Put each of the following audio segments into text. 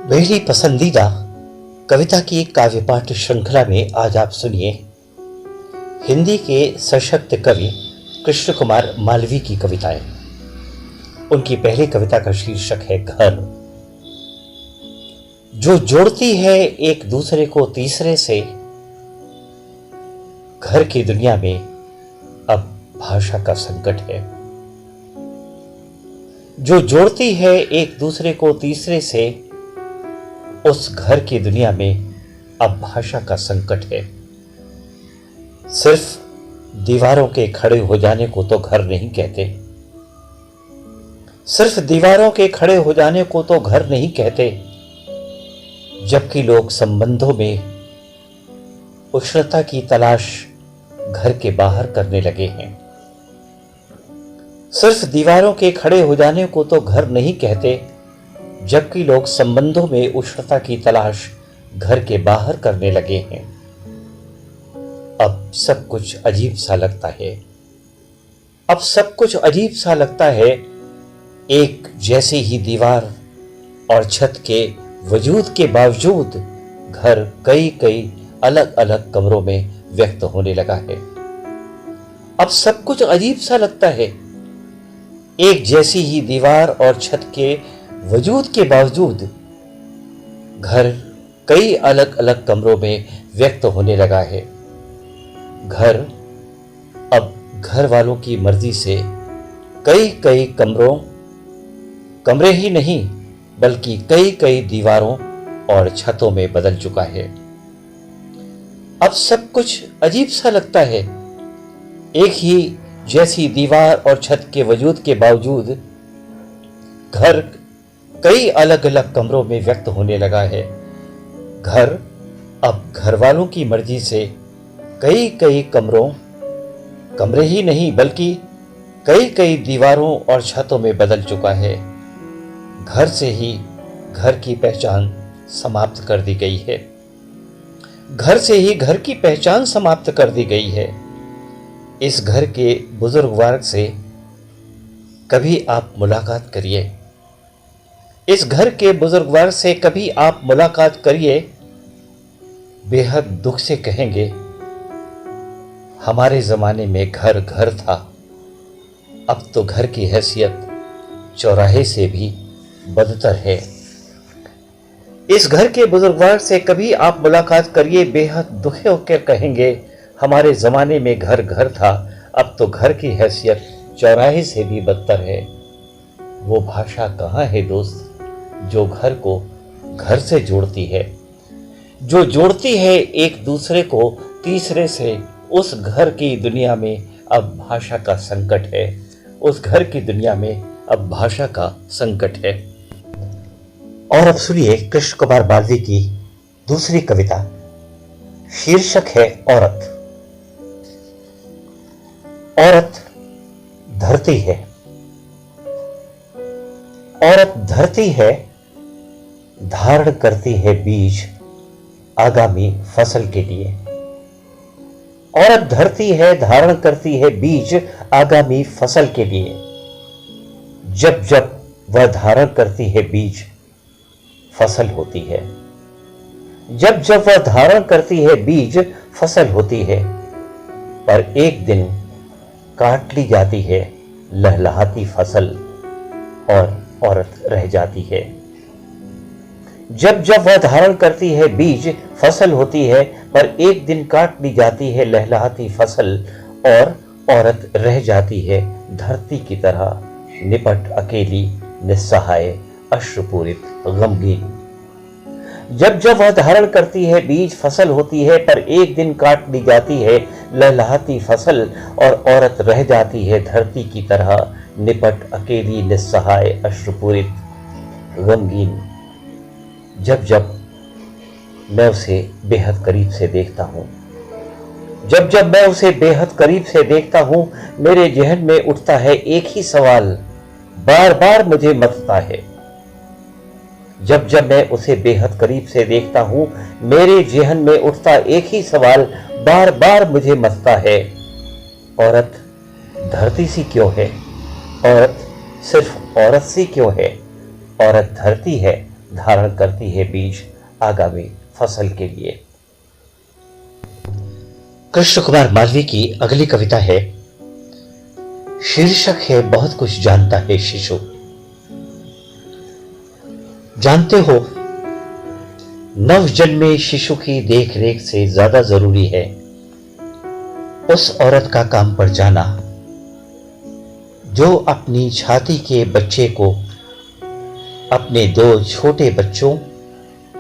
मेरी पसंदीदा कविता की एक काव्य पाठ श्रृंखला में आज आप सुनिए हिंदी के सशक्त कवि कृष्ण कुमार मालवीय की कविताएं। उनकी पहली कविता का शीर्षक है घर। जो जोड़ती है एक दूसरे को तीसरे से, घर की दुनिया में अब भाषा का संकट है। जो जोड़ती है एक दूसरे को तीसरे से, उस घर की दुनिया में अब भाषा का संकट है। सिर्फ दीवारों के खड़े हो जाने को तो घर नहीं कहते, सिर्फ दीवारों के खड़े हो जाने को तो घर नहीं कहते, जबकि लोग संबंधों में उष्णता की तलाश घर के बाहर करने लगे हैं। सिर्फ दीवारों के खड़े हो जाने को तो घर नहीं कहते, जबकि लोग संबंधों में उष्णता की तलाश घर के बाहर करने लगे हैं। अब सब कुछ अजीब सा लगता है, अब सब कुछ अजीब सा लगता है। एक जैसी ही दीवार और छत के वजूद के बावजूद घर कई कई अलग अलग कमरों में व्यक्त होने लगा है। अब सब कुछ अजीब सा लगता है। एक जैसी ही दीवार और छत के वजूद के बावजूद घर कई अलग अलग कमरों में व्यक्त होने लगा है। घर अब घर वालों की मर्जी से कई कई कमरे ही नहीं बल्कि कई कई दीवारों और छतों में बदल चुका है। अब सब कुछ अजीब सा लगता है। एक ही जैसी दीवार और छत के वजूद के बावजूद घर कई अलग अलग कमरों में व्यक्त होने लगा है। घर अब घर वालों की मर्जी से कई कई कमरे ही नहीं बल्कि कई कई दीवारों और छतों में बदल चुका है। घर से ही घर की पहचान समाप्त कर दी गई है। घर से ही घर की पहचान समाप्त कर दी गई है। इस घर के बुजुर्गवार से कभी आप मुलाकात करिए, इस घर के बुजुर्गवार से कभी आप मुलाकात करिए। बेहद दुख से कहेंगे, हमारे जमाने में घर घर था, अब तो घर की हैसियत चौराहे से भी बदतर है। इस घर के बुजुर्गवार से कभी आप मुलाकात करिए। बेहद दुखी होकर कहेंगे, हमारे जमाने में घर घर था, अब तो घर की हैसियत चौराहे से भी बदतर है। वो भाषा कहाँ है दोस्त, जो घर को घर से जोड़ती है, जो जोड़ती है एक दूसरे को तीसरे से। उस घर की दुनिया में अब भाषा का संकट है, उस घर की दुनिया में अब भाषा का संकट है। और अब सुनिए कृष्ण कुमार मालवीय की दूसरी कविता, शीर्षक है औरत। औरत धरती है, औरत धरती है, धारण करती है बीज आगामी फसल के लिए। औरत धरती है, धारण करती है बीज आगामी फसल के लिए। जब जब वह धारण करती है बीज, फसल होती है। जब जब वह धारण करती है बीज, फसल होती है। पर एक दिन काट ली जाती है लहलहाती फसल और औरत रह जाती है। जब जब वह धारण करती है बीज, फसल होती है, पर एक दिन काट ली जाती है लहलहाती फसल और औरत रह जाती है धरती की तरह, निपट अकेली निस्सहाय अश्रुपूरित गमगीन। जब जब वह धारण करती है बीज, फसल होती है, पर एक दिन काट ली जाती है लहलहाती फसल और औरत रह जाती है धरती की तरह, निपट अकेली निस्सहाय अश्रुपूरित गमगीन। जब जब मैं उसे बेहद करीब से देखता हूँ, जब जब मैं उसे बेहद करीब से देखता हूँ, मेरे जहन में उठता है एक ही सवाल, बार बार मुझे मथता है। जब जब मैं उसे बेहद करीब से देखता हूँ, मेरे जहन में उठता एक ही सवाल, बार बार मुझे मथता है। औरत धरती सी क्यों है, औरत सिर्फ औरत सी क्यों है। औरत धरती है, धारण करती है बीज आगामी फसल के लिए। कृष्ण कुमार मालवीय की अगली कविता है, शीर्षक है बहुत कुछ जानता है शिशु। जानते हो, नवजन्मे शिशु की देख रेख से ज्यादा जरूरी है उस औरत का काम पर जाना जो अपनी छाती के बच्चे को अपने 2 छोटे बच्चों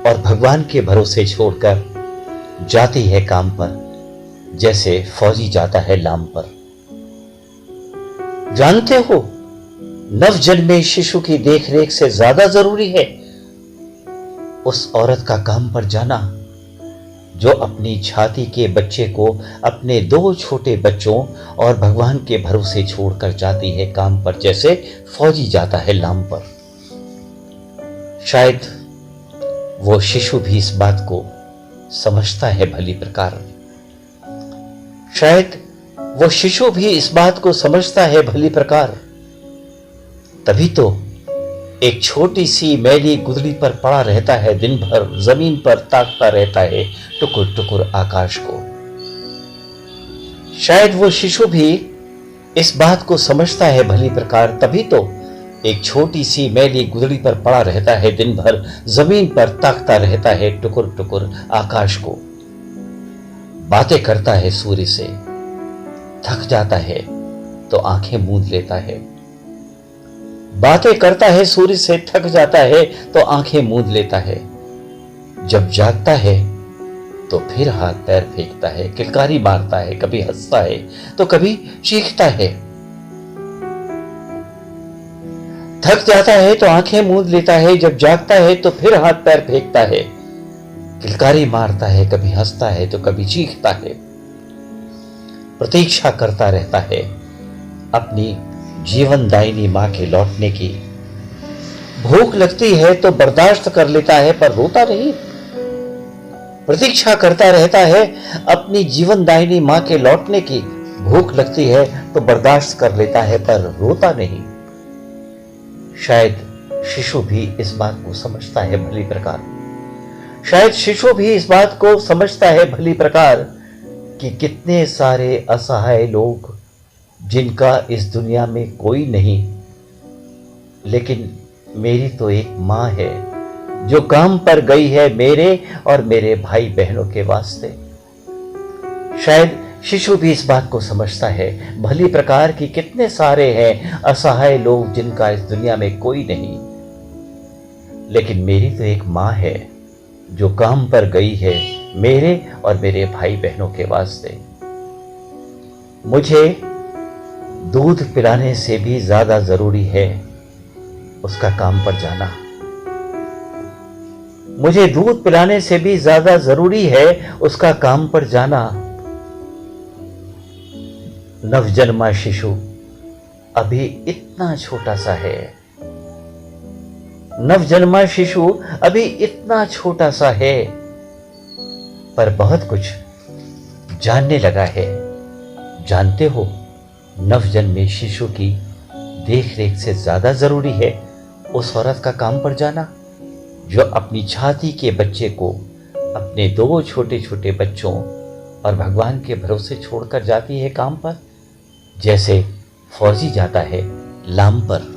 और भगवान के भरोसे छोड़कर जाती है काम पर, जैसे फौजी जाता है लाम पर। जानते हो, नवजन्मे शिशु की देखरेख से ज्यादा जरूरी है उस औरत का काम पर जाना जो अपनी छाती के बच्चे को अपने 2 छोटे बच्चों और भगवान के भरोसे छोड़कर जाती है काम पर, जैसे फौजी जाता है लाम पर। शायद वो शिशु भी इस बात को समझता है भली प्रकार। शायद वो शिशु भी इस बात को समझता है भली प्रकार। तभी तो एक छोटी सी मैली गुदड़ी पर पड़ा रहता है, दिन भर जमीन पर ताकता रहता है टुकुर टुकुर आकाश को। शायद वो शिशु भी इस बात को समझता है भली प्रकार। तभी तो एक छोटी सी मैली गुदड़ी पर पड़ा रहता है, दिन भर जमीन पर ताकता रहता है टुकुर टुकुर आकाश को। बातें करता है सूर्य से, थक जाता है तो आंखें मूंद लेता है। बातें करता है सूर्य से, थक जाता है तो आंखें मूंद लेता है। जब जागता है तो फिर हाथ पैर फेंकता है, किलकारी मारता है, कभी हंसता है तो कभी चीखता है। थक जाता है तो आंखें मूंद लेता है, जब जागता है तो फिर हाथ पैर फेंकता है, किलकारी मारता है, कभी हंसता है तो कभी चीखता है। प्रतीक्षा करता रहता है अपनी जीवनदायिनी मां के लौटने की। भूख लगती है तो बर्दाश्त कर लेता है पर रोता नहीं। प्रतीक्षा करता रहता है अपनी जीवनदायिनी मां के लौटने की। भूख लगती है तो बर्दाश्त कर लेता है पर रोता नहीं। शायद शिशु भी इस बात को समझता है भली प्रकार। शायद शिशु भी इस बात को समझता है भली प्रकार कि कितने सारे असहाय लोग जिनका इस दुनिया में कोई नहीं, लेकिन मेरी तो एक मां है जो काम पर गई है मेरे और मेरे भाई बहनों के वास्ते। शायद शिशु भी इस बात को समझता है भली प्रकार कि कितने सारे हैं असहाय लोग जिनका इस दुनिया में कोई नहीं, लेकिन मेरी तो एक मां है जो काम पर गई है मेरे और मेरे भाई बहनों के वास्ते। मुझे दूध पिलाने से भी ज्यादा जरूरी है उसका काम पर जाना। मुझे दूध पिलाने से भी ज्यादा जरूरी है उसका काम पर जाना। नवजन्मा शिशु अभी इतना छोटा सा है। नवजन्मा शिशु अभी इतना छोटा सा है, पर बहुत कुछ जानने लगा है। जानते हो, नवजन्मे शिशु की देखरेख से ज्यादा जरूरी है उस औरत का काम पर जाना जो अपनी छाती के बच्चे को अपने 2 छोटे छोटे बच्चों और भगवान के भरोसे छोड़कर जाती है काम पर, जैसे फौजी जाता है लाम पर।